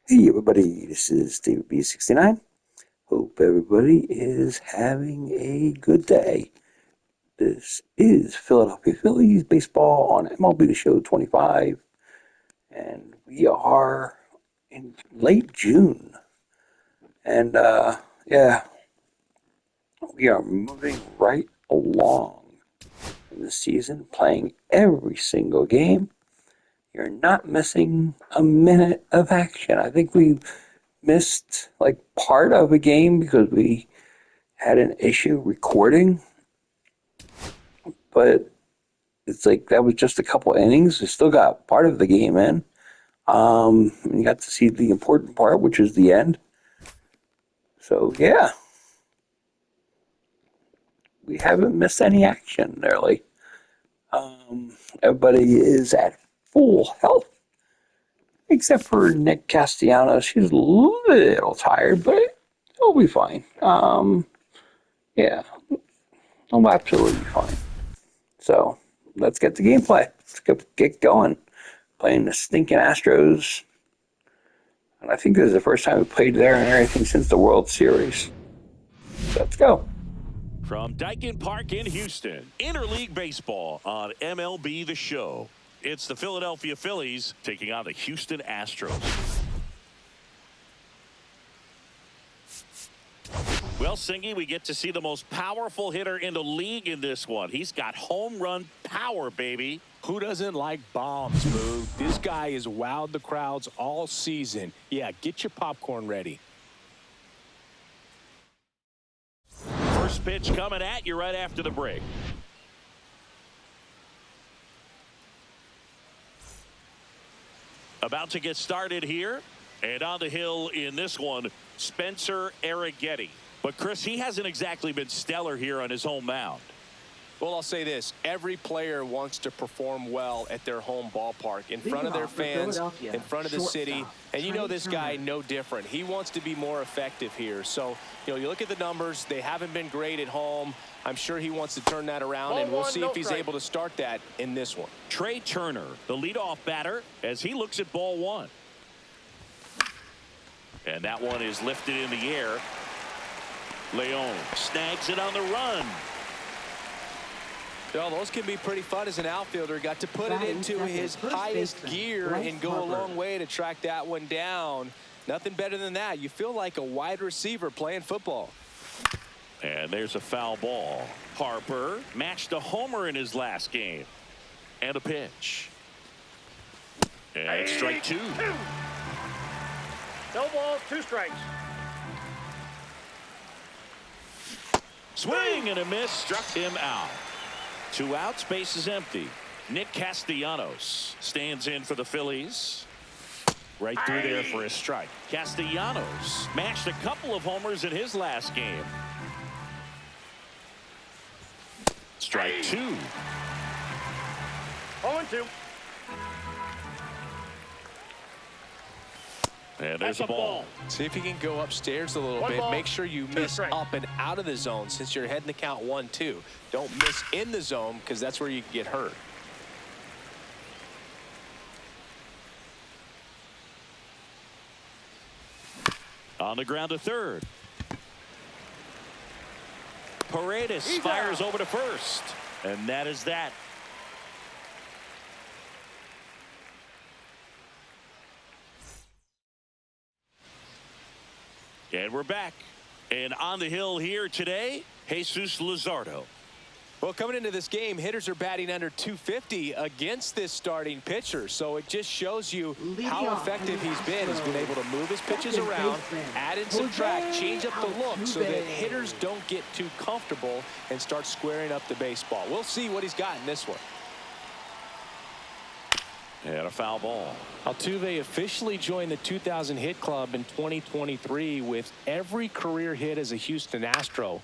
Hey everybody, this is David B69. Hope everybody is having a good day. This is Philadelphia Phillies baseball on MLB The Show 25, and we are in late June. And yeah, we are moving right along in the season, playing every single game. You're not missing a minute of action. I think we missed like part of a game because we had an issue recording, but it's like that was just a couple innings. We still got part of the game in. You got to see the important part, which is the end. So yeah, we haven't missed any action really. Everybody is at full health except for Nick Castellanos. He's a little tired, but he'll be fine. Yeah, I'm absolutely fine. So let's get the gameplay. Let's get going. Playing the stinking Astros. And I think this is the first time we played there and everything since the World Series. So let's go. From Dyken Park in Houston, Interleague Baseball on MLB The Show. It's the Philadelphia Phillies taking on the Houston Astros. Well, Singy, we get to see the most powerful hitter in the league in this one. He's got home run power, baby. Who doesn't like bombs, Boo? This guy has wowed the crowds all season. Yeah, get your popcorn ready. First pitch coming at you right after the break. About to get started here. And on the hill in this one, Spencer Arrighetti. But, Chris, he hasn't exactly been stellar here on his home mound. Well, I'll say this. Every player wants to perform well at their home ballpark, in front of their fans, in front of the city. And you know this guy no different. He wants to be more effective here. So, you look at the numbers. They haven't been great at home. I'm sure he wants to turn that around, and we'll see if he's able to start that in this one. Trey Turner, the leadoff batter, as he looks at ball one. And that one is lifted in the air. Leon snags it on the run. Well, those can be pretty fun as an outfielder. Got to put it into his highest gear and go a long way to track that one down. Nothing better than that. You feel like a wide receiver playing football. And there's a foul ball. Harper matched a homer in his last game. And a pitch. And strike two. No balls, 2 strikes. Swing and a miss, struck him out. 2 outs, base is empty. Nick Castellanos stands in for the Phillies. Right through there for a strike. Castellanos matched a couple of homers in his last game. Strike 2. 0-2. And there's a ball. See if you can go upstairs a little bit. Make sure you miss up and out of the zone since you're heading the count 1-2. Don't miss in the zone because that's where you can get hurt. On the ground to third. Paredes fires over to first. And that is that. And we're back. And on the hill here today, Jesus Luzardo. Well, coming into this game, hitters are batting under 250 against this starting pitcher. So it just shows you how effective he's been. He's been able to move his pitches around, add and subtract, change up the look so that hitters don't get too comfortable and start squaring up the baseball. We'll see what he's got in this one. And a foul ball. Altuve officially joined the 2,000 hit club in 2023 with every career hit as a Houston Astro.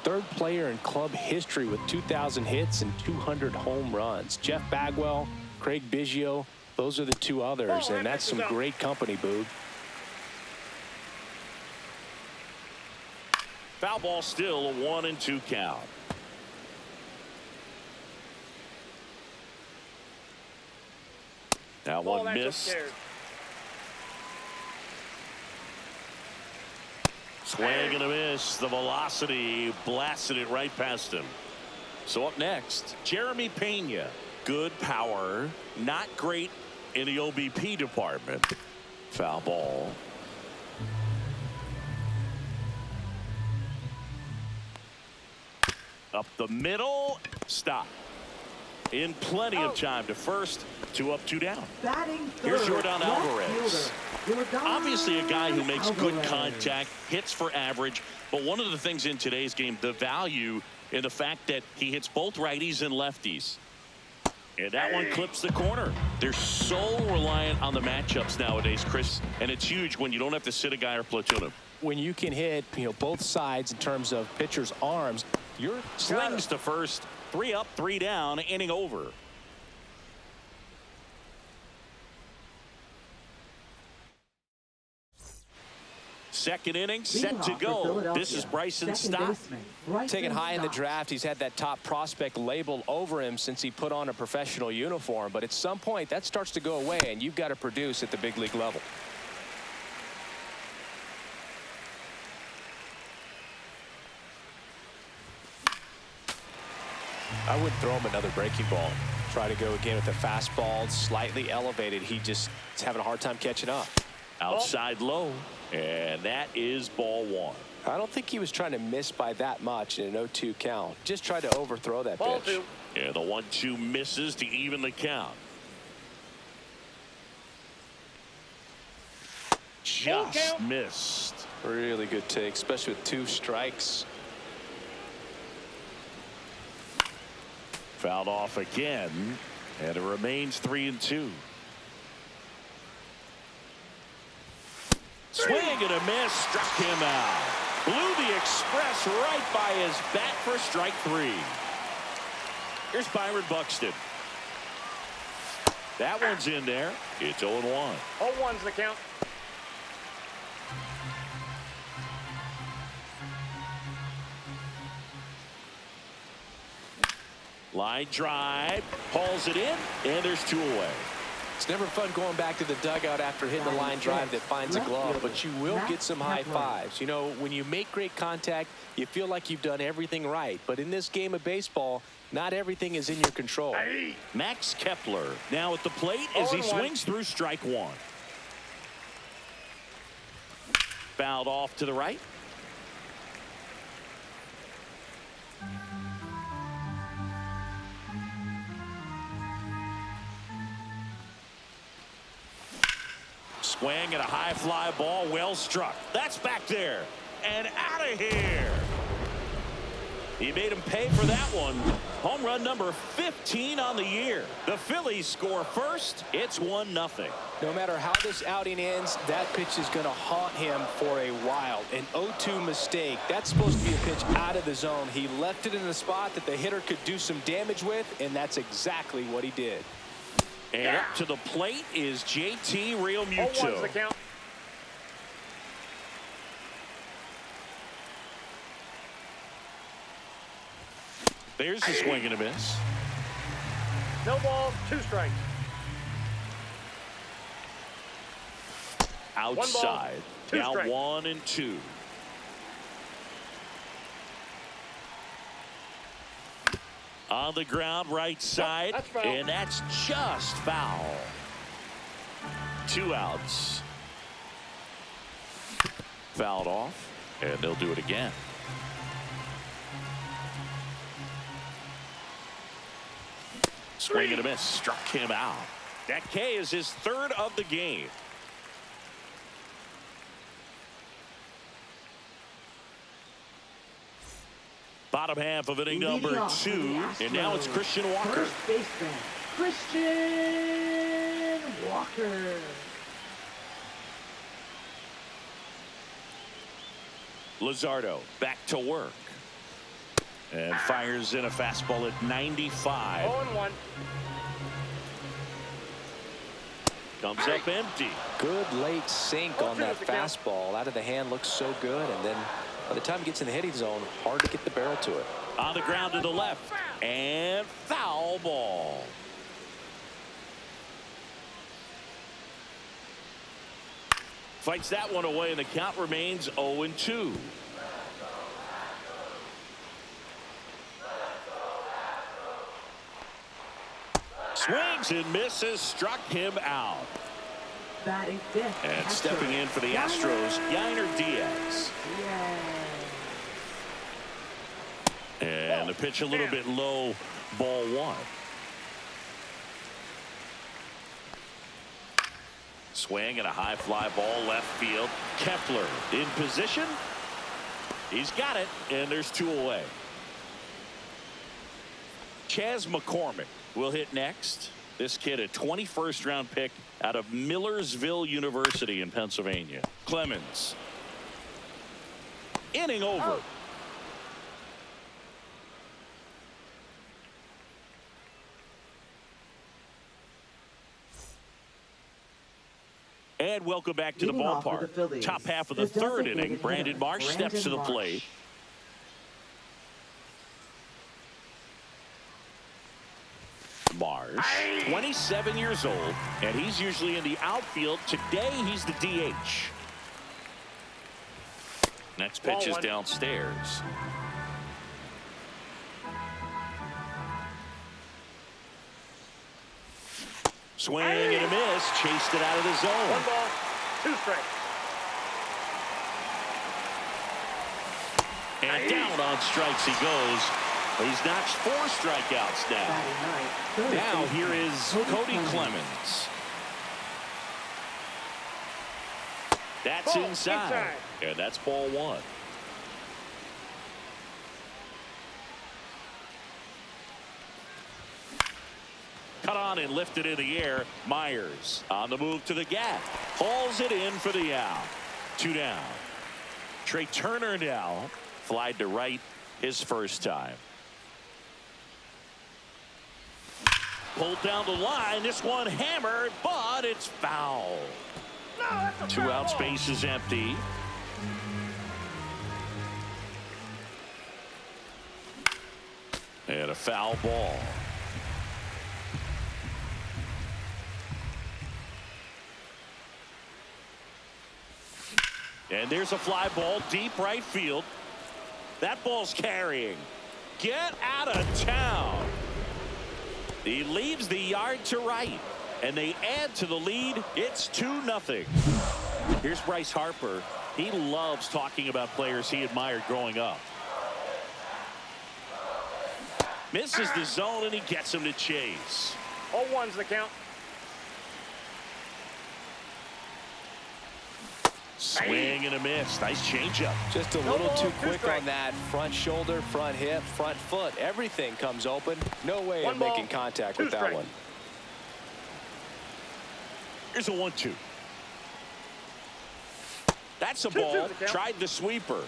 Third player in club history with 2,000 hits and 200 home runs. Jeff Bagwell, Craig Biggio, those are the 2 others, and that's some great company, Boog. Foul ball, still a 1-2 count. That one missed. Swing and a miss. The velocity blasted it right past him. So up next, Jeremy Pena. Good power, not great in the OBP department. Foul ball. Up the middle. Stop. In plenty of time to first. 2 up, 2 down. Here's Jordan Alvarez. Obviously a guy who makes good contact, hits for average, but one of the things in today's game, the value in the fact that he hits both righties and lefties. And that one clips the corner. They're so reliant on the matchups nowadays, Chris, and it's huge when you don't have to sit a guy or platoon him. When you can hit, both sides in terms of pitchers' arms, you're slings to first. 3 up, 3 down, inning over. Second inning set to go. This is Bryson Stott. Taken high in the draft, he's had that top prospect label over him since he put on a professional uniform. But at some point, that starts to go away, and you've got to produce at the big league level. I wouldn't throw him another breaking ball. Try to go again with the fastball, slightly elevated. He just is having a hard time catching up. Outside low, and that is ball 1. I don't think he was trying to miss by that much in an 0-2 count. Just tried to overthrow that pitch. 2. Yeah, the 1-2 misses to even the count. Just missed. Really good take, especially with 2 strikes. Fouled off again, and it remains 3-2. Swing and a miss, struck him out. Blew the express right by his bat for strike 3. Here's Byron Buxton. That one's in there. It's 0-1. 0-1's the count. Line drive, hauls it in, and there's 2 away. It's never fun going back to the dugout after hitting a line drive that finds a glove, but you will get some high fives. When you make great contact, you feel like you've done everything right. But in this game of baseball, not everything is in your control. Max Kepler now at the plate as he swings through strike 1. Fouled off to the right. Swing and a high fly ball, well struck. That's back there and out of here. He made him pay for that one. Home run number 15 on the year. The Phillies score first. It's 1-0. No matter how this outing ends, that pitch is going to haunt him for a while. An 0-2 mistake. That's supposed to be a pitch out of the zone. He left it in a spot that the hitter could do some damage with, and that's exactly what he did. And up to the plate is JT Realmuto. The count. There's the swing and a miss. No balls, 2 strikes. Outside. 2 Now strikes. 1-2. On the ground, right side, that's foul. and that's just foul. 2 outs. Fouled off, and they'll do it again. Swing and a miss, struck him out. That K is his 3rd of the game. Bottom half of inning number 2, and now it's Christian Walker. First baseman, Christian Walker. Luzardo back to work. And fires in a fastball at 95. 0-1. Comes up empty. Good late sink on that fastball. Out of the hand, looks so good, and then by the time it gets in the hitting zone, hard to get the barrel to it. On the ground to the left, and foul ball. Fights that one away, and the count remains 0-2. Swings and misses, struck him out. Batting fifth. And stepping in for the Astros, Yainer Diaz. And the pitch a little bit low, ball one. Swing and a high fly ball left field. Kepler in position. He's got it, and there's 2 away. Chas McCormick will hit next. This kid, a 21st round pick out of Millersville University in Pennsylvania. Clemens. Inning over. And welcome back to the ballpark. Top half of the third inning. Brandon Marsh steps to the plate. Marsh, 27 years old, and he's usually in the outfield. Today, he's the DH. Next pitch is downstairs. Swing and a miss. Chased it out of the zone. 1 ball, 2 strikes. And down on strikes he goes. He's notched 4 strikeouts now. Now here is Cody Clemens. That's inside. And that's ball 1. Cut on and lifted in the air. Myers on the move to the gap. Hauls it in for the out. 2 down. Trey Turner now. Flied to right his first time. Pulled down the line. This one hammered, but it's foul. No, 2 out, space is empty. And a foul ball. And there's a fly ball deep right field. That ball's carrying. Get out of town. He leaves the yard to right, and they add to the lead. It's 2-0. Here's Bryce Harper. He loves talking about players he admired growing up. Misses the zone, and he gets him to chase. 0-1's the count. Swing and a miss. Nice changeup. Just a little too quick on that. Front shoulder, front hip, front foot. Everything comes open. No way of making contact with that one. Here's a 1-2. That's a ball. Tried the sweeper.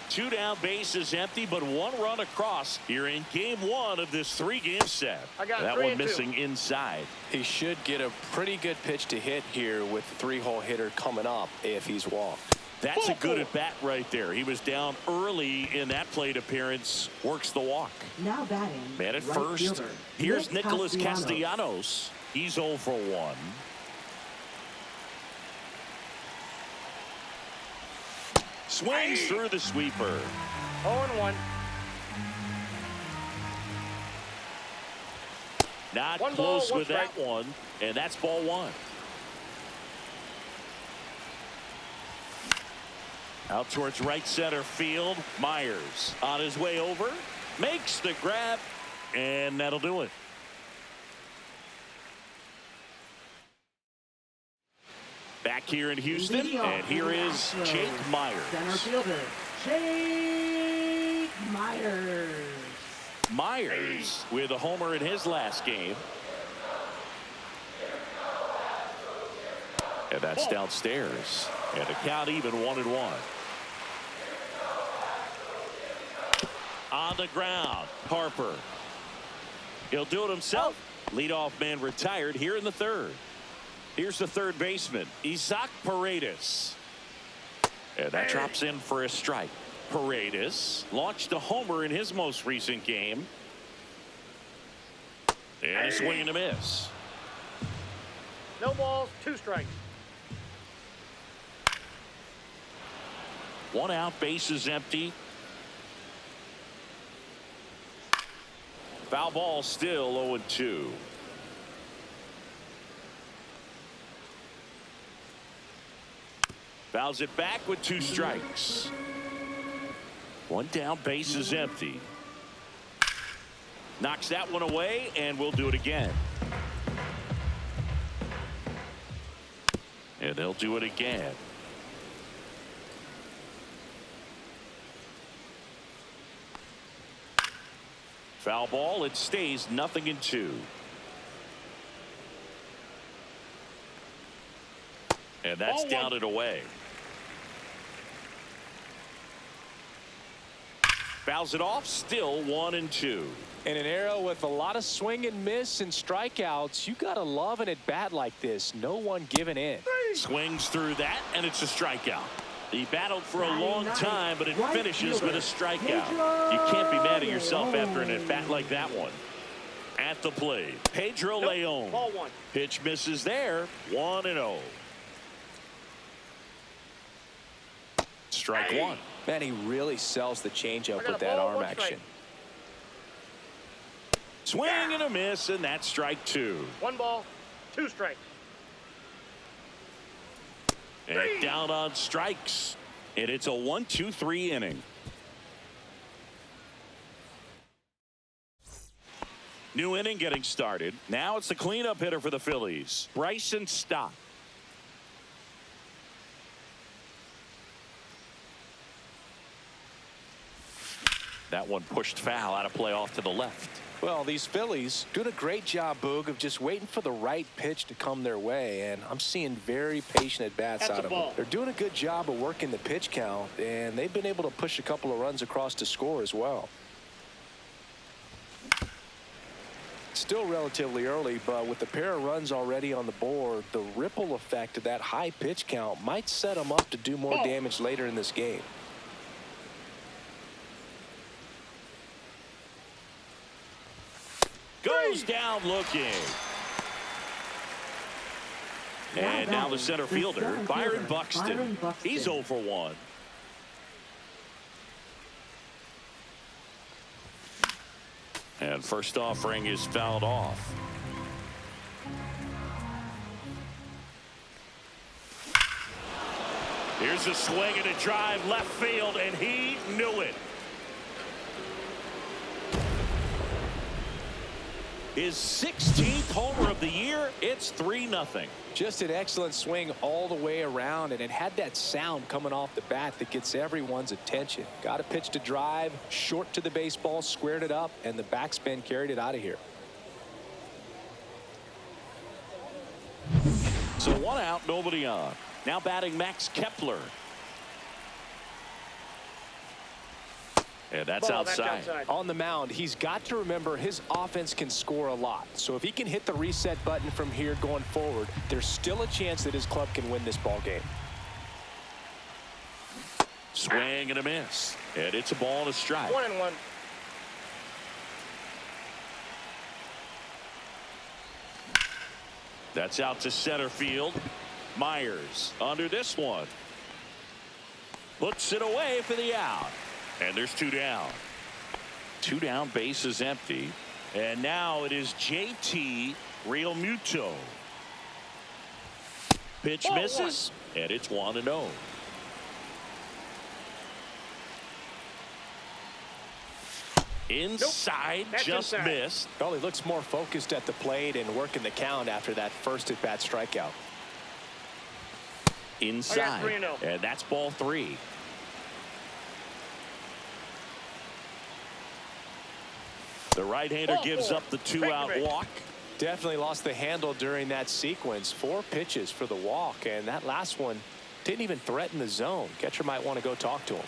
2 down, bases empty, but 1 run across here in game 1 of this 3-game set. That one missing inside. He should get a pretty good pitch to hit here with the 3-hole hitter coming up if he's walked. That's a good at bat right there. He was down early in that plate appearance. Works the walk. Now batting. Man at first. Here's Nicholas Castellanos. He's 0 for 1. Swings through the sweeper. 0-1. Not close with that one, and that's ball 1. Out towards right center field. Myers on his way over. Makes the grab, and that'll do it. Back here in Houston, and here is Jake Myers. Center fielder, Jake Myers. Myers with a homer in his last game. And that's downstairs. And the count even 1-1. On the ground, Harper. He'll do it himself. Leadoff man retired here in the 3rd. Here's the 3rd baseman, Isaac Paredes. And that drops in for a strike. Paredes launched a homer in his most recent game. And a swing and a miss. No balls, 2 strikes. One out, bases empty. Foul ball, still 0-2. Fouls it back with 2 strikes. One down, bases empty. Knocks that one away, and we'll do it again. And they'll do it again. Foul ball, it stays 0-2. And that's down and away. Fouls it off, still 1-2. In an era with a lot of swing and miss and strikeouts, you gotta love an at-bat like this. No one giving in. Swings through that, and it's a strikeout. He battled for a long time, but it finishes with a strikeout. You can't be mad at yourself after an at-bat like that one. At the plate, Pedro Leon. Ball 1. Pitch misses there, 1-0. Strike 1. Man, he really sells the changeup got with a that ball, arm 1 action. Swing and a miss, and that's strike 2. 1 ball, 2 strikes. And down on strikes. And it's a 1-2-3 inning. New inning getting started. Now it's the cleanup hitter for the Phillies, Bryson Stott. That one pushed foul out of play off to the left. Well, these Phillies doing a great job, Boog, of just waiting for the right pitch to come their way, and I'm seeing very patient at-bats out of them. They're doing a good job of working the pitch count, and they've been able to push a couple of runs across to score as well. Still relatively early, but with the pair of runs already on the board, the ripple effect of that high pitch count might set them up to do more damage later in this game. Goes down looking. And now the center fielder, Byron Buxton. He's 0 for 1. And first offering is fouled off. Here's a swing and a drive left field, and he knew it. His 16th homer of the year. It's 3-0. Just an excellent swing all the way around, and it had that sound coming off the bat that gets everyone's attention. Got a pitch to drive, short to the baseball, squared it up, and the backspin carried it out of here. So 1 out, nobody on. Now batting Max Kepler. And that's outside. On the mound, he's got to remember his offense can score a lot. So if he can hit the reset button from here going forward, there's still a chance that his club can win this ball game. Swing and a miss. And it's a ball and a strike. 1-1. That's out to center field. Myers under this one. Puts it away for the out. And there's 2 down. 2 down, base is empty. And now it is JT Realmuto. Pitch misses, and it's 1-0. Inside, just missed. Well, he looks more focused at the plate and working the count after that first at-bat strikeout. Inside, and that's ball 3. The right-hander gives up the 2-out walk. Definitely lost the handle during that sequence. 4 pitches for the walk, and that last one didn't even threaten the zone. Catcher might want to go talk to him.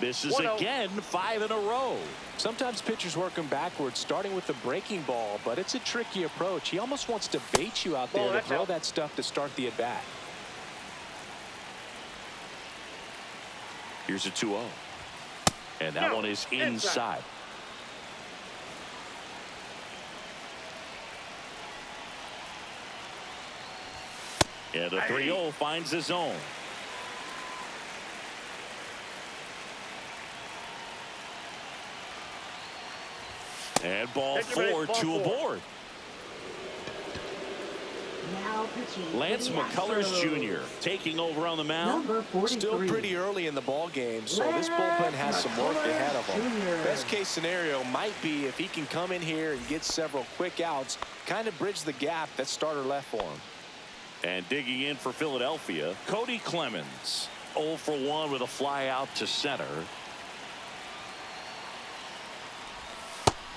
This is again 5 in a row. Sometimes pitchers work them backwards, starting with the breaking ball, but it's a tricky approach. He almost wants to bait you out there to throw that stuff to start the at-bat. Here's a 2-0. And that one is inside. And the 3-0 finds the zone. And ball 4, 2 aboard. Now pitching. Lance for the McCullers Astros. Jr. taking over on the mound. Number 43. Still pretty early in the ball game, so this bullpen has some work ahead of him. Jr. Best case scenario might be if he can come in here and get several quick outs, kind of bridge the gap that starter left for him. And digging in for Philadelphia, Cody Clemens. 0 for 1 with a fly out to center.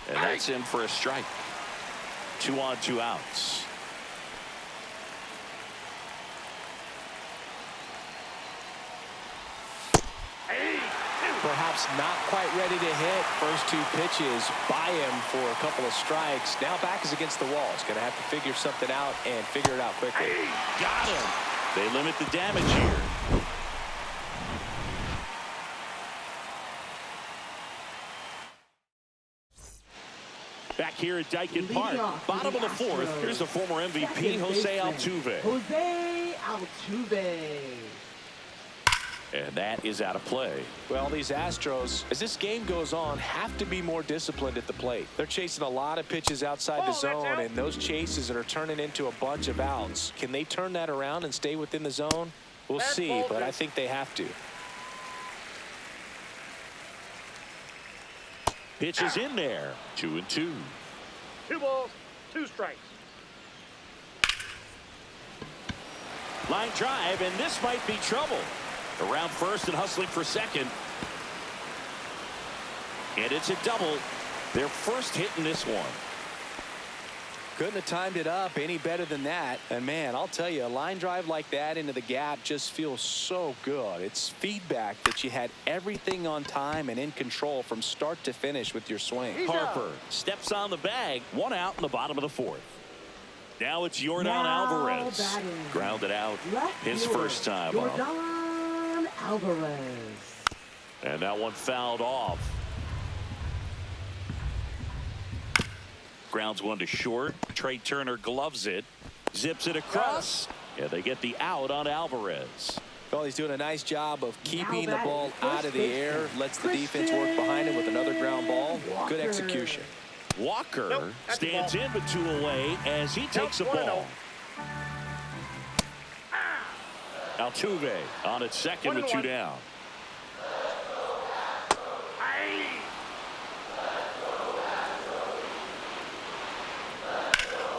And that's in for a strike. 2 on, 2 outs. Perhaps not quite ready to hit. First 2 pitches by him for a couple of strikes. Now back is against the wall. He's going to have to figure something out and figure it out quickly. Got him. They limit the damage here. Back here at Daikin Park, bottom of the 4th. Here's the former MVP, Jose Altuve. Jose Altuve. And that is out of play. Well, these Astros, as this game goes on, have to be more disciplined at the plate. They're chasing a lot of pitches outside the zone, and those chases that are turning into a bunch of outs. Can they turn that around and stay within the zone? We'll see, but I think they have to. Pitch is in there. 2-2. 2 balls, 2 strikes. Line drive, and this might be trouble. Around first and hustling for second. And it's a double. Their first hit in this one. Couldn't have timed it up any better than that. And man, I'll tell you, a line drive like that into the gap just feels so good. It's feedback that you had everything on time and in control from start to finish with your swing. Harper steps on the bag. 1 out in the bottom of the 4th. Now it's Yordan Alvarez. Batting. Grounded out his fielder, first time up. Yordan Alvarez. And that one fouled off. Grounds one to short. Trey Turner gloves it. Zips it across. Yeah, they get the out on Alvarez. Well, he's doing a nice job of keeping the batting ball first out of the air. Lets the defense work behind him with another ground ball. Good execution. Walker stands in with 2 away as he takes the ball. Altuve on at second with 2 down.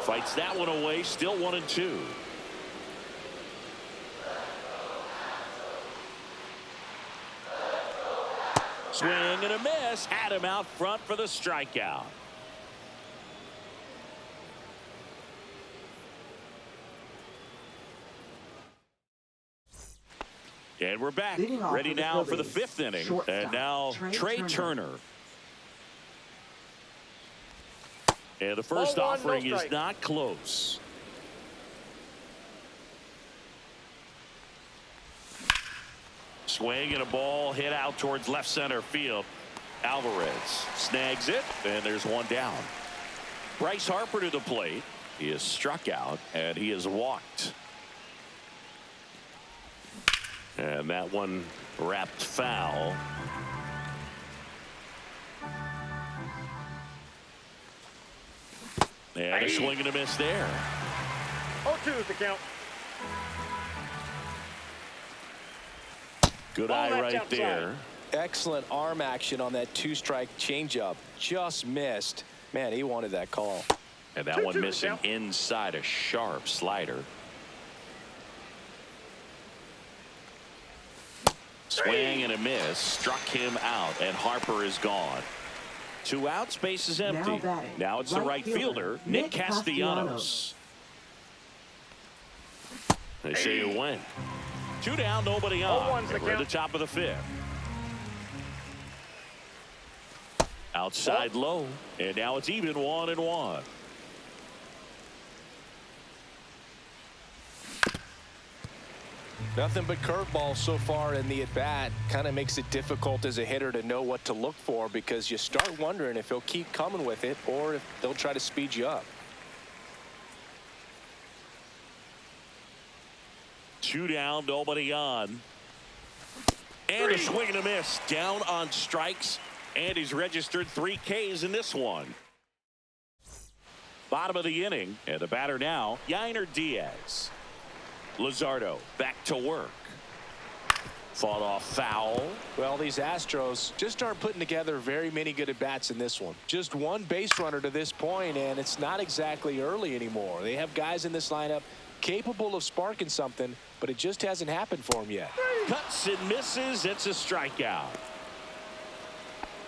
Fights that one away, still 1-2. Swing and a miss. Had him out front for the strikeout. And we're back. Ready now for the 5th inning. And now Trey Turner. And the first offering is not close. Swing and a ball hit out towards left center field. Alvarez snags it, and there's 1 down. Bryce Harper to the plate. He is struck out, and he is walked. And that one wrapped foul. And a swing and a miss there. 0-2 is the count. Good Ball eye left right outside. there. Excellent arm action on that 2-strike changeup. Just missed. Man, he wanted that call. And that 2-2 one missing count. inside a sharp slider. Swing and a miss. Struck him out, and Harper is gone. 2 outs, base is empty. Now it's the right fielder, Nick Castellanos. They say you win. 2 down, nobody on. the We're at the count. top of the 5th. Outside low, and now it's even 1-1. Nothing but curveballs so far in the at-bat. Kind of makes it difficult as a hitter to know what to look for because you start wondering if he'll keep coming with it or if they'll try to speed you up. 2 down, nobody on. And a swing and a miss. Down on strikes. And he's registered 3 Ks in this one. Bottom of the inning. And the batter now, Yainer Diaz. Luzardo back to work. Fought off foul. Well, these Astros just aren't putting together very many good at-bats in this one. Just one base runner to this point, and it's not exactly early anymore. They have guys in this lineup capable of sparking something, but it just hasn't happened for them yet. Cuts and misses. It's a strikeout.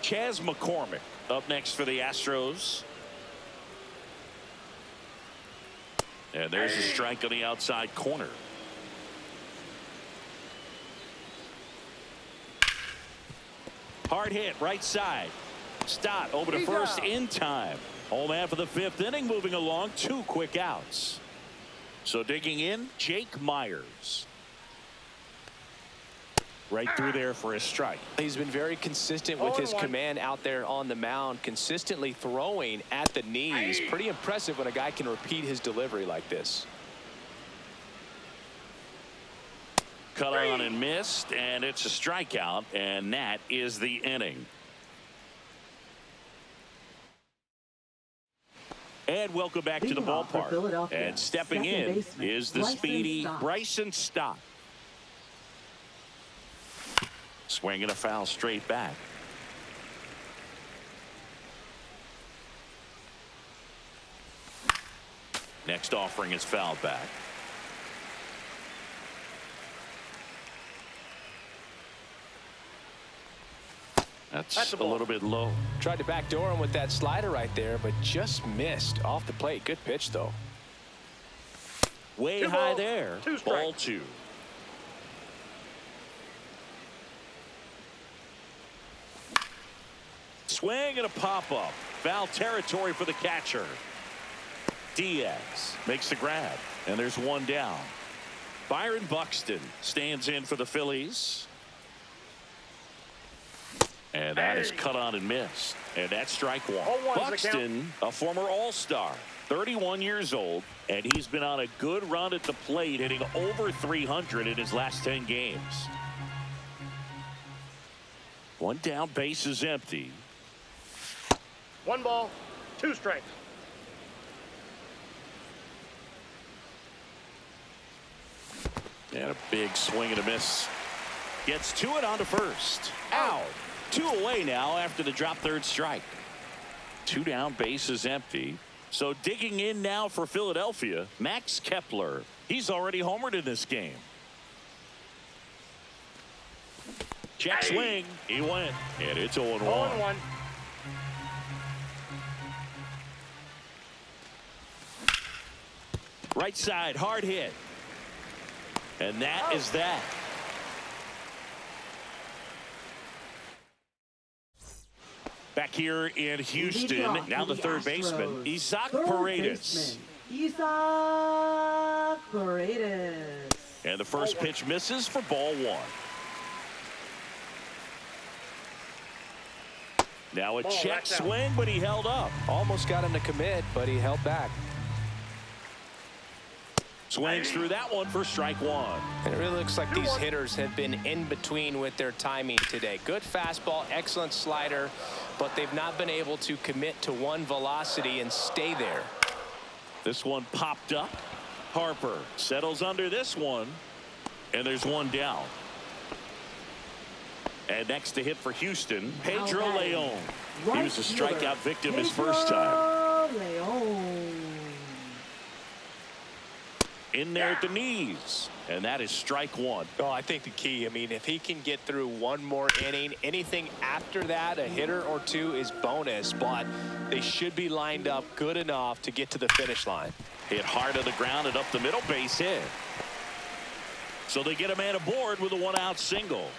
Chas McCormick up next for the Astros. And there's a strike on the outside corner. Hard hit, right side. Stott over to first in time. Home half of the 5th inning, moving along, 2 quick outs. So digging in, Jake Myers. Right through there for a strike. He's been very consistent with his command out there on the mound, consistently throwing at the knees. Pretty impressive when a guy can repeat his delivery like this. Cut on and missed, and it's a strikeout, and that is the inning. And welcome back to the ballpark. And stepping in is the speedy Bryson Stott. Swinging a foul straight back. Next offering is fouled back. That's a little bit low. Tried to backdoor him with that slider right there, but just missed off the plate. Good pitch, though. Way high there. Ball 2. Swing and a pop-up. Foul territory for the catcher. Diaz makes the grab, and there's 1 down. Byron Buxton stands in for the Phillies. And that is cut on and missed. And that's strike 1. Buxton, a former All-Star, 31 years old, and he's been on a good run at the plate, hitting over 300 in his last 10 games. 1 down, base is empty. 1 ball, 2 strikes. And a big swing and a miss. Gets to it on to first. Out. 2 away now after the drop third strike. 2 down, base is empty. So digging in now for Philadelphia, Max Kepler. He's already homered in this game. Check swing. He went. And it's 0-1. 0-1. Right side, hard hit. And that is that. Back here in Houston, now the third baseman, Isaac Paredes. Isaac Paredes. And the first pitch misses for ball 1. Now a check swing, but he held up. Almost got him to commit, but he held back. Swings through that one for strike 1. And it really looks like these hitters have been in between with their timing today. Good fastball, excellent slider, but they've not been able to commit to one velocity and stay there. This one popped up. Harper settles under this one, and there's 1 down. And next to hit for Houston, Pedro Leon. He was a strikeout victim his first time. In there at the knees, and that is strike 1. Oh, I think the key, I mean, if he can get through 1 more inning, anything after that, a hitter or 2 is bonus, but they should be lined up good enough to get to the finish line. Hit hard on the ground and up the middle, base hit. So they get a man aboard with a 1-out single.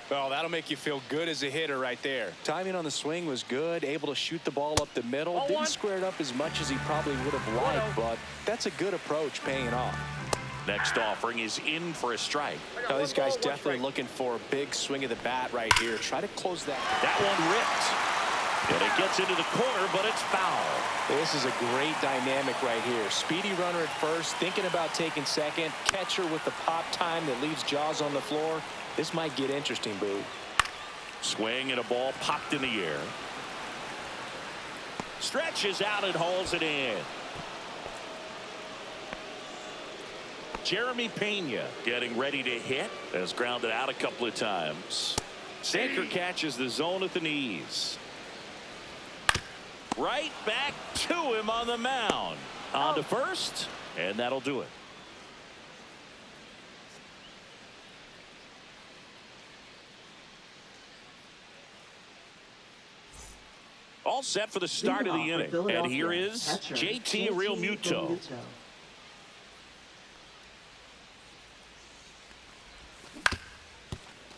Well, that'll make you feel good as a hitter right there. Timing on the swing was good, able to shoot the ball up the middle. Didn't square it up as much as he probably would have liked, but that's a good approach, paying off. Next offering is in for a strike. Now, these guys definitely looking for a big swing of the bat right here. Try to close that. That one ripped. And it gets into the corner, but it's foul. This is a great dynamic right here. Speedy runner at first, thinking about taking second. Catcher with the pop time that leaves Jaws on the floor. This might get interesting, Boo. Swing and a ball popped in the air. Stretches out and hauls it in. Jeremy Pena getting ready to hit. Has grounded out a couple of times. Sinker catches the zone at the knees. Right back to him on the mound. On to first, and that'll do it. All set for the start of the inning. And here is JT Realmuto.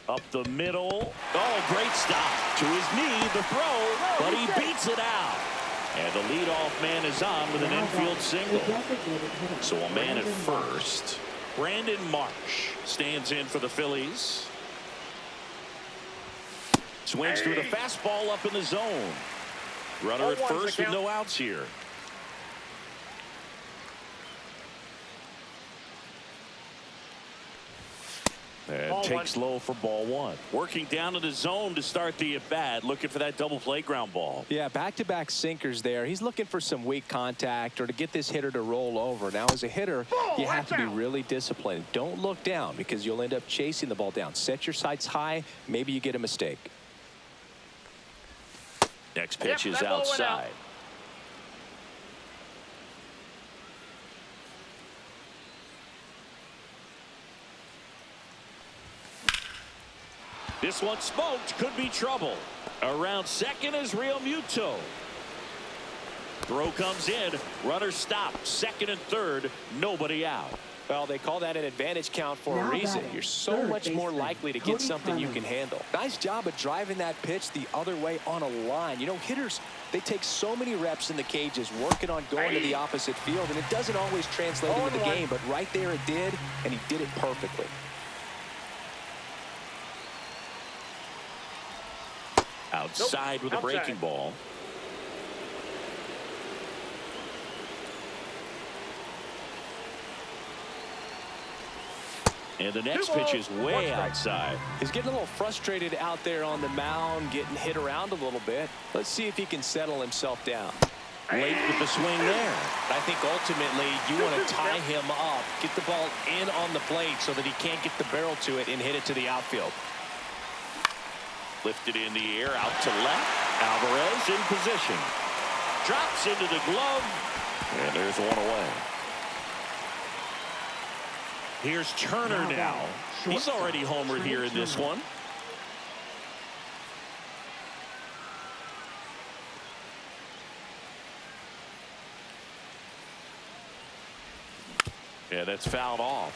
Up the middle. Oh, great stop. To his knee, the throw, but he beats it out. And the leadoff man is on with an infield single. So a man at first. Brandon Marsh stands in for the Phillies. Swings through the fastball up in the zone. Runner at first with no outs here. And takes low for ball one. Working down to the zone to start the at-bat, looking for that double play ground ball. Yeah, back-to-back sinkers there. He's looking for some weak contact or to get this hitter to roll over. Now, as a hitter, you have to be really disciplined. Don't look down because you'll end up chasing the ball down. Set your sights high. Maybe you get a mistake. Next pitch is outside. This one smoked, could be trouble. Around second is Realmuto. Throw comes in, runner stopped, second and third, nobody out. Well, they call that an advantage count for a reason. You're so much more likely to get something you can handle. Nice job of driving that pitch the other way on a line. You know, hitters, they take so many reps in the cages working on going to the opposite field, and it doesn't always translate into the game, but right there it did, and he did it perfectly. Outside with a breaking ball. And the next pitch is way outside. He's getting a little frustrated out there on the mound, getting hit around a little bit. Let's see if he can settle himself down. Late with the swing there. I think ultimately you want to tie him up, get the ball in on the plate so that he can't get the barrel to it and hit it to the outfield. Lifted in the air, out to left. Alvarez in position. Drops into the glove. And there's one away. Here's Turner now. He's already homered here in this one. Yeah, that's fouled off.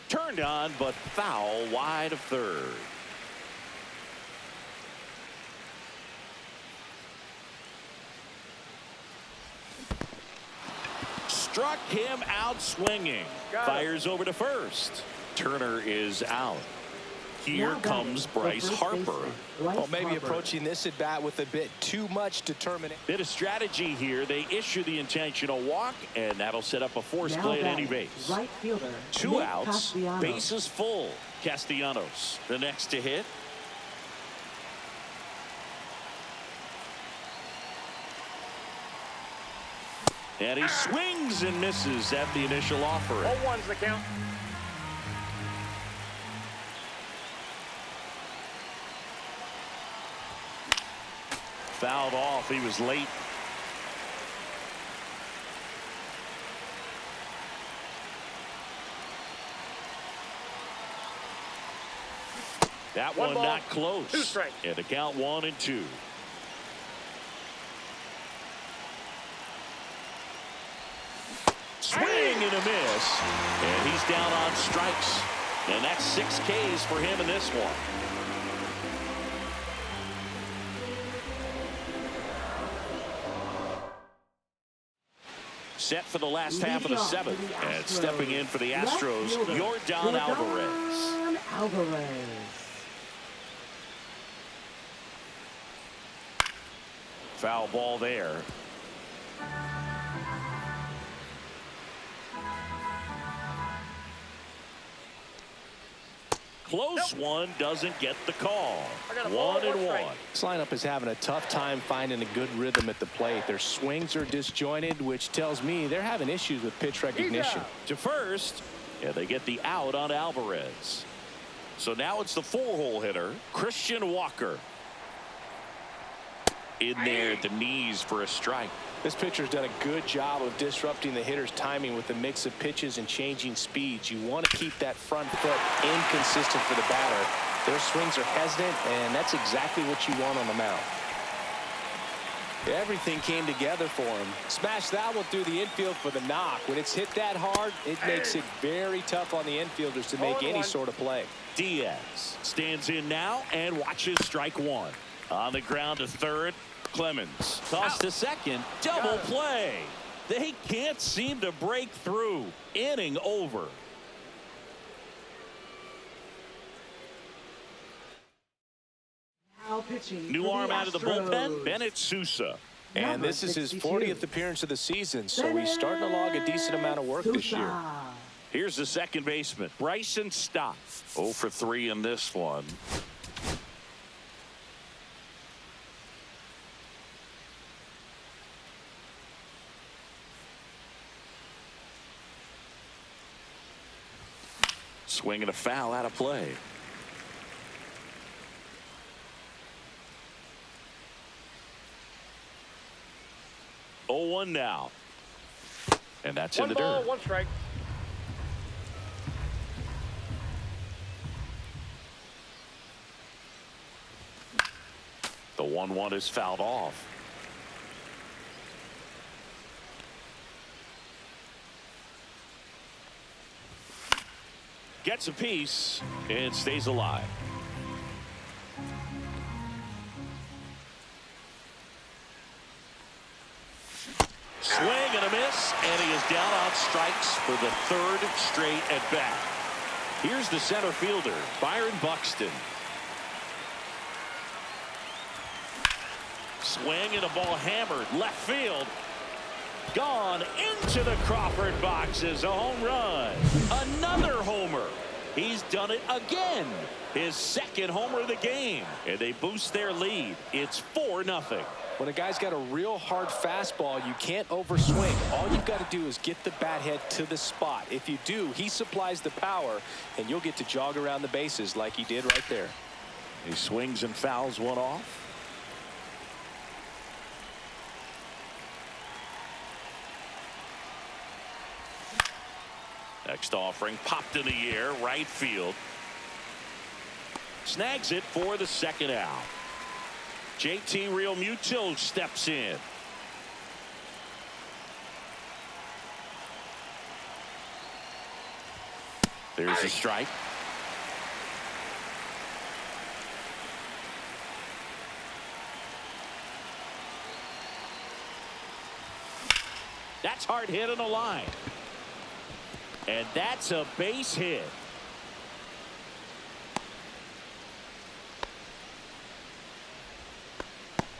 Turned on, but foul wide of third. Struck him out swinging. Fires over to first. Turner is out. Here comes Bryce Harper. Well, maybe approaching this at bat with a bit too much determination. Bit of strategy here. They issue the intentional walk, and that'll set up a force play at any base. Right fielder, Two outs, bases full. Castellanos, the next to hit. And he swings and misses at the initial offering. 0-1's the count. Fouled off. He was late. That one not close. 2 strikes. And the count 1-2. Swing and a miss. And he's down on strikes. And that's 6 Ks for him in this one. set for the last half of the seventh. And stepping in for the Astros, Yordan Alvarez. Foul ball there. Close one, doesn't get the call. 1-1. This lineup is having a tough time finding a good rhythm at the plate. Their swings are disjointed, which tells me they're having issues with pitch recognition. To first, yeah, they get the out on Alvarez. So now it's the 4-hole hitter, Christian Walker. In there at the knees for a strike. This pitcher's done a good job of disrupting the hitter's timing with a mix of pitches and changing speeds. You want to keep that front foot inconsistent for the batter. Their swings are hesitant, and that's exactly what you want on the mound. Everything came together for him. Smash that one through the infield for the knock. When it's hit that hard, it makes it very tough on the infielders to make any sort of play. Diaz stands in now and watches strike one. On the ground to third, Clemens. Toss to second, double play. They can't seem to break through. Inning over. Now pitching New for arm the out of the Astros. bullpen, Bennett Sousa. And this is his 40th appearance of the season, so he's starting to log a decent amount of work this year. Here's the second baseman, Bryson Stott. 0 for 3 in this one. Swing and a foul out of play. Oh, 1 now. And that's in the dirt. 1 strike. The 1-1 is fouled off. Gets a piece and stays alive. Swing and a miss, and he is down on strikes for the 3rd straight at bat. Here's the center fielder, Byron Buxton. Swing and a ball hammered left field. Gone into the Crawford box is a home run. Another homer. He's done it again. His 2nd homer of the game. And they boost their lead. It's 4-0. When a guy's got a real hard fastball, you can't overswing. All you've got to do is get the bat head to the spot. If you do, he supplies the power, and you'll get to jog around the bases like he did right there. He swings and fouls one off. Next offering popped in the air, right field. Snags it for the 2nd out. JT Realmuto steps in. There's a strike. That's hard hit on the line. And that's a base hit.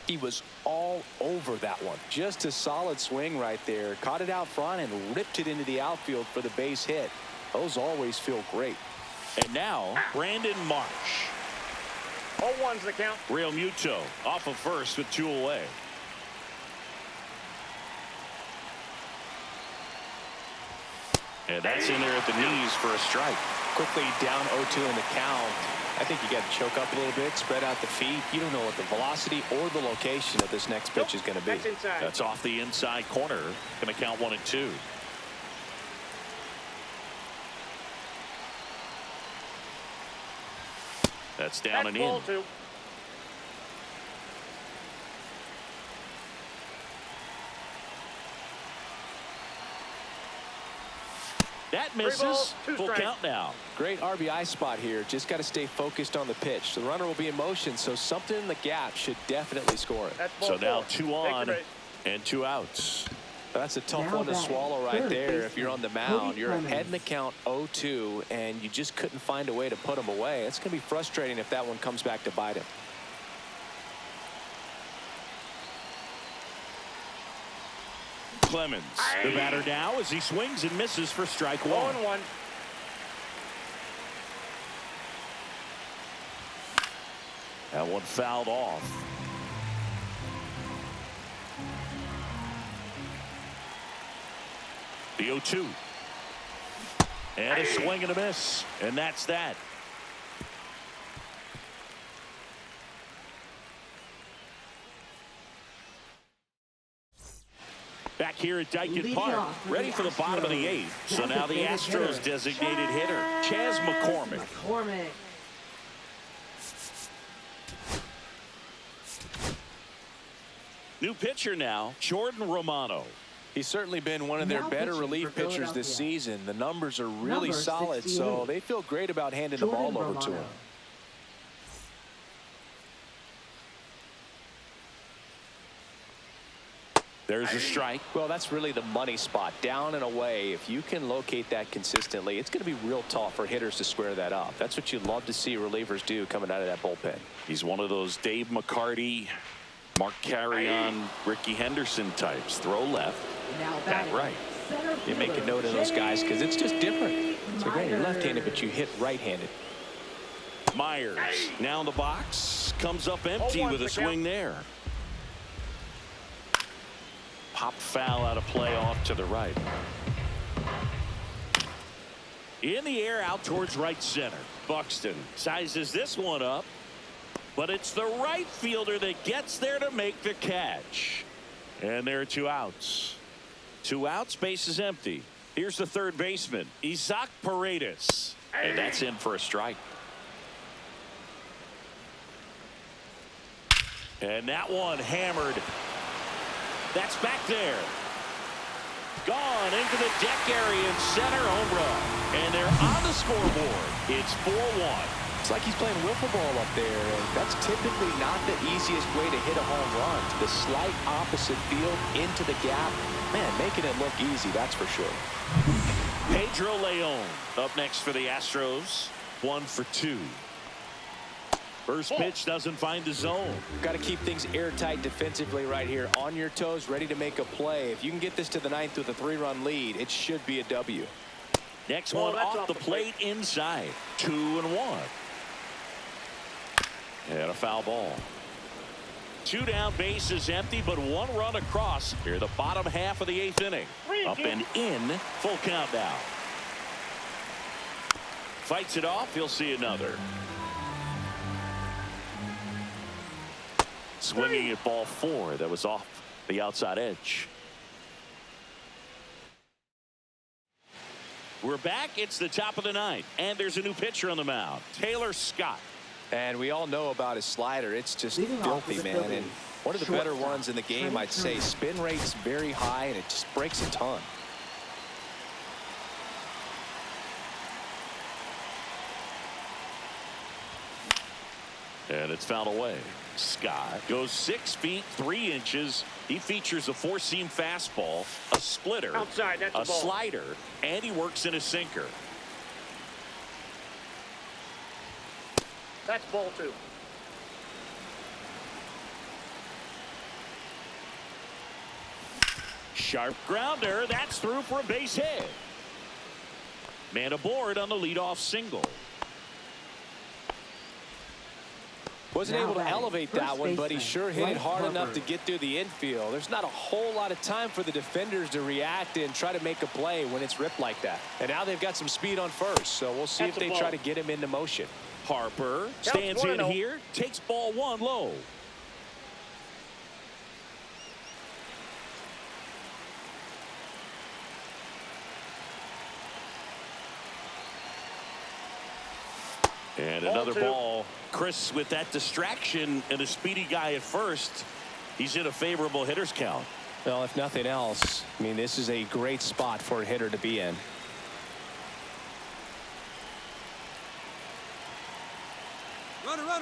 He was all over that one. Just a solid swing right there. Caught it out front and ripped it into the outfield for the base hit. Those always feel great. And now Brandon Marsh. 0-1's the count. Realmuto off of first with 2 away. And that's in there at the knees for a strike. Quickly down 0-2 in the count. I think you got to choke up a little bit, spread out the feet. You don't know what the velocity or the location of this next pitch is going to be. That's inside. That's off the inside corner. Going to count 1 and 2. That's down That's and in. ball 2. That misses. 3 balls, 2 Full strikes. count now. Great RBI spot here. Just got to stay focused on the pitch. The runner will be in motion, so something in the gap should definitely score it. That's ball So now 4. 2 Take on your base. and 2 outs. That's a tough Now one to batting, swallow right third there. If you're on the mound, Cody you're Clemens. ahead in the count 0-2, and you just couldn't find a way to put them away. It's going to be frustrating if that one comes back to bite him. Clemens, the batter now as he swings and misses for strike one. 0-1. That one fouled off. The 0-2. And a swing and a miss. And that's that. Back here at Dyken Leading Park, off for ready the for the bottom of the Astros. 8th. So now the Astros designated hitter, Chas McCormick. McCormick. New pitcher now, Jordan Romano. He's certainly been one of their Now better pitching relief for pitchers this Philadelphia. season. The numbers are really Number solid, 68. so they feel great about handing the Jordan ball over to Romano. him. There's a strike. Well, that's really the money spot, down and away. If you can locate that consistently, it's going to be real tough for hitters to square that up. That's what you love to see relievers do coming out of that bullpen. He's one of those Dave McCarty, Mark Carrion, Ricky Henderson types. Throw left, Now bat batting, right. center You make a fielder, note of those guys because it's just different. So again, you're Myers. left-handed, but you hit right-handed. Myers now in the box, comes up empty 0-1 with a the swing count. there. Pop foul out of play off to the right. In the air out towards right center. Buxton sizes this one up, but it's the right fielder that gets there to make the catch. And there are 2 outs. 2 outs, base is empty. Here's the third baseman, Isaac Paredes. And that's in for a strike. And that one hammered. That's back there. Gone into the deck area in center, home run. And they're on the scoreboard. It's 4-1. It's like he's playing wiffle ball up there, and that's typically not the easiest way to hit a home run. The slight opposite field into the gap. Man, making it look easy, that's for sure. Pedro Leon up next for the Astros. 1 for 2. First pitch doesn't find the zone. Got to keep things airtight defensively right here. On your toes, ready to make a play. If you can get this to the 9th with a 3-run lead, it should be a W. Next Oh, one that's off the plate inside. 2-1. And a foul ball. 2 down, base is empty, but 1 run across here the bottom half of the 8th inning. Up and in, full count now. Fights it off, he'll see another. Swinging at ball 4 that was off the outside edge. We're back. It's the top of the 9th, and there's a new pitcher on the mound, Taylor Scott. And we all know about his slider. It's just Leading off filthy, for the man. Phillies, And one of the better shortstop, ones in the game, I'd say. Turner. Spin rate's very high, and it just breaks a ton. And it's fouled away. Scott goes 6 feet 3 inches. He features a 4-seam fastball, a splitter, Outside, that's a a ball. slider, and he works in a sinker. That's ball 2. Sharp grounder. That's through for a base hit. Man aboard on the leadoff single. Wasn't Now able to batting, elevate first that one, but he baseman, sure hit it Bryce hard enough Harper. to get through the infield. There's not a whole lot of time for the defenders to react and try to make a play when it's ripped like that. And now they've got some speed on first, so we'll see That's if a they ball. try to get him into motion. Harper stands in 1-0. here, takes ball 1 low. And Ball another 2. ball. Chris, with that distraction and a speedy guy at first, he's in a favorable hitter's count. Well, if nothing else, I mean, this is a great spot for a hitter to be in.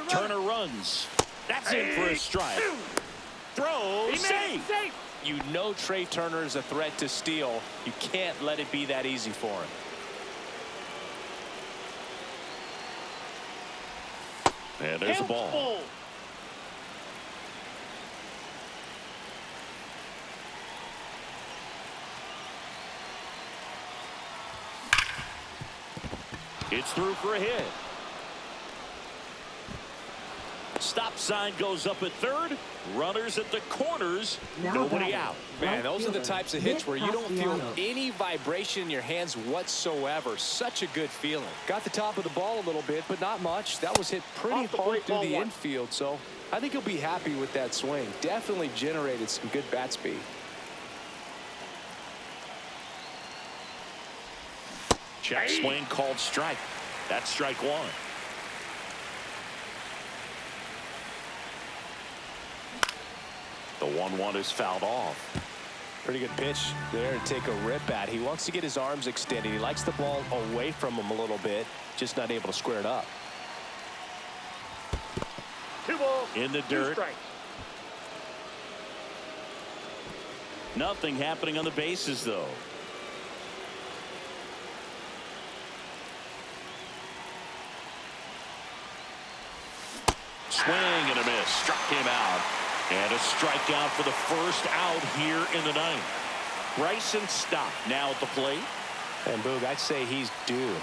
Turner runs. That's in for a strike. Throw, He made safe. it safe. You know Trey Turner is a threat to steal. You can't let it be that easy for him. And there's the ball. It's through for a hit. Stop sign goes up at third. Runners at the corners. Nobody out. Man, those are the types of hits where you don't feel any vibration in your hands whatsoever. Such a good feeling. Got the top of the ball a little bit, but not much. That was hit pretty hard through the infield, so I think he'll be happy with that swing. Definitely generated some good bat speed. Check swing called strike. That's strike one. The 1-1 is fouled off. Pretty good pitch there to take a rip at. He wants to get his arms extended. He likes the ball away from him a little bit, just not able to square it up. 2 balls. In the dirt. Nothing happening on the bases, though. Swing and a miss. Struck him out. And a strikeout for the first out here in the ninth. Bryson Stott now at the plate. And Boog, I'd say he's due.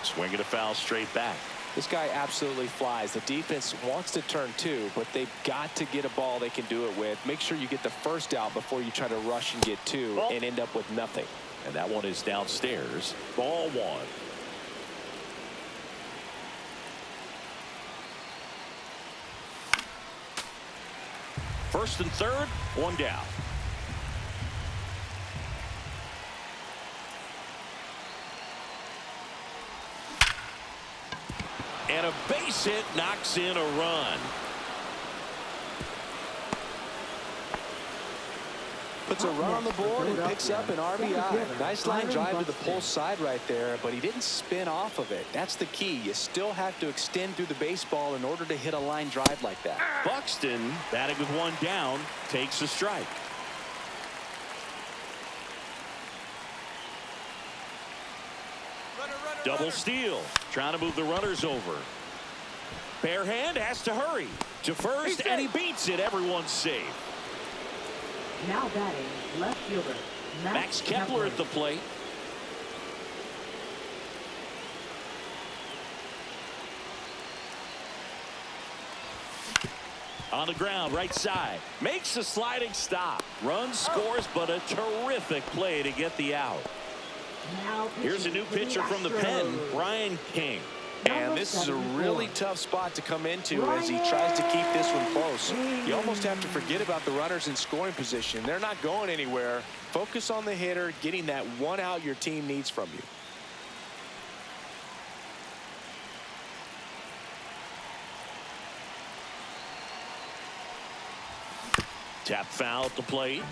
Swing and a foul straight back. This guy absolutely flies. The defense wants to turn two, but they've got to get a ball they can do it with. Make sure you get the first out before you try to rush and get two and end up with nothing. And that one is downstairs. Ball one. First and third, one down. And a base hit knocks in a run. Puts a run on the board and picks up an RBI. Nice line drive to the pull side right there, but he didn't spin off of it. That's the key. You still have to extend through the baseball in order to hit a line drive like that. Buxton, batting with one down, takes a strike. Double steal, trying to move the runners over. Bare hand has to hurry to first, and he beats it. Everyone's safe. Now batting, left fielder, Max Kepler at the plate. On the ground, right side. Makes a sliding stop. Run scores, but a terrific play to get the out. Here's a new pitcher from the pen, Brian King. And this is a really tough spot to come into as he tries to keep this one close. You almost have to forget about the runners in scoring position. They're not going anywhere. Focus on the hitter, getting that one out your team needs from you. Tap foul at the plate.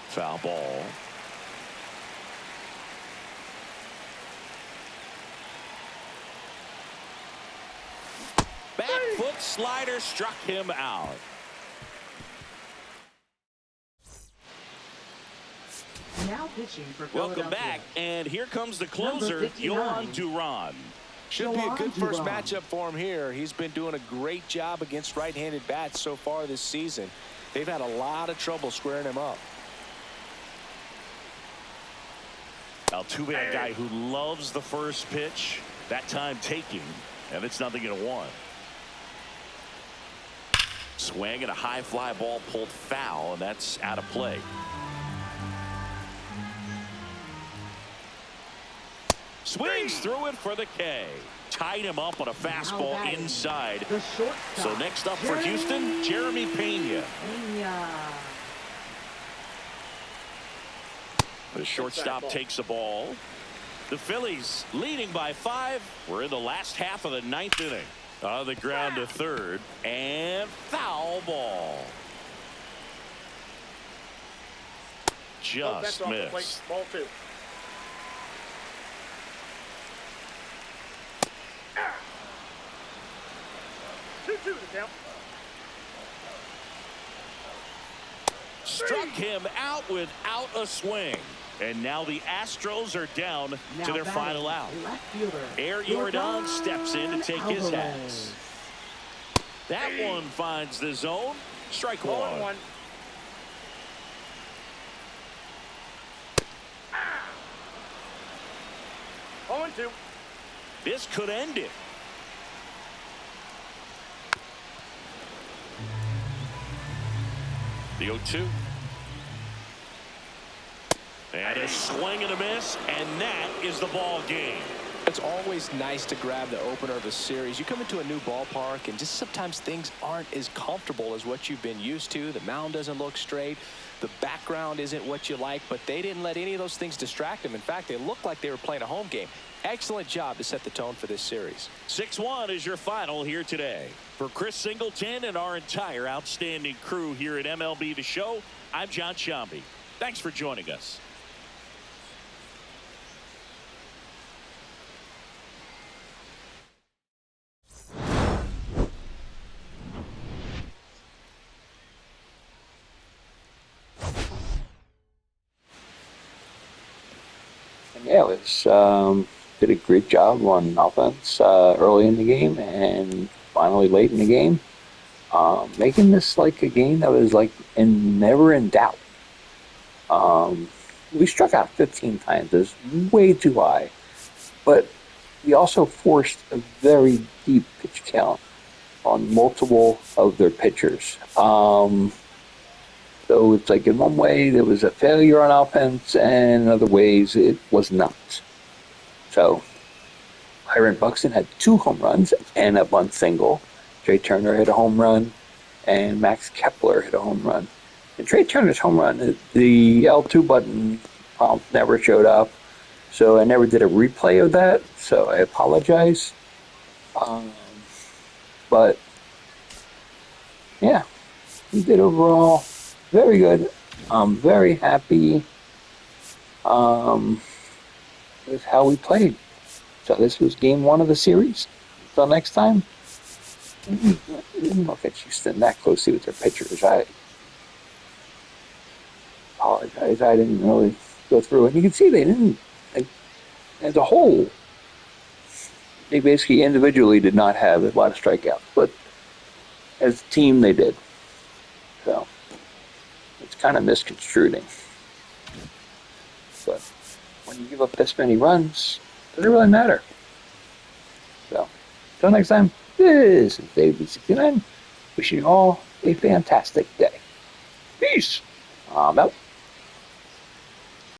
Foul ball. Back foot slider struck him out. Now pitching for Welcome back, and here comes the closer, Yohan Duran. Should be a good first matchup for him here. He's been doing a great job against right-handed bats so far this season. They've had a lot of trouble squaring him up. Altuve, a guy who loves the first pitch, that time taking, and it's 0-1. Swing and a high fly ball pulled foul, and that's out of play. Swings through it for the K. Tied him up on a fastball inside. So next up for Houston, Jeremy Pena. The shortstop takes the ball. The Phillies leading by 5. We're in the last half of the 9th inning. On the ground to third, and foul ball. Just missed. Ball 2. 2 to count. Struck him out without a swing. And now the Astros are down to their final out. Left fielder. Air Jordan steps in to take his hats. That one finds the zone. Strike 1. 1. Oh, 2. This could end it. The 0-2. And a swing and a miss, and that is the ball game. It's always nice to grab the opener of a series. You come into a new ballpark, and just sometimes things aren't as comfortable as what you've been used to. The mound doesn't look straight. The background isn't what you like, but they didn't let any of those things distract them. In fact, they looked like they were playing a home game. Excellent job to set the tone for this series. 6-1 is your final here today. For Chris Singleton and our entire outstanding crew here at MLB The Show, I'm John Shambi. Thanks for joining us. Yeah, it was, did a great job on offense early in the game and finally late in the game, making this like a game that was like never in doubt. We struck out 15 times. It was way too high, but we also forced a very deep pitch count on multiple of their pitchers. So it's like in one way there was a failure on offense, and in other ways it was not. So Byron Buxton had 2 home runs and a bunt single. Trey Turner hit a home run, and Max Kepler hit a home run. And Trey Turner's home run, the L2 button prompt never showed up, so I never did a replay of that, so I apologize. But yeah, we did overall very good. I'm very happy with how we played. So this was game 1 of the series. Until next time, I didn't look at Houston that closely with their pitchers. I apologize. I didn't really go through. And you can see they didn't, as a whole, they basically individually did not have a lot of strikeouts. But as a team, they did. So it's kind of misconstrued. But when you give up this many runs, it doesn't really matter. So, until next time, this is David 69. Wishing you all a fantastic day. Peace. I'm out.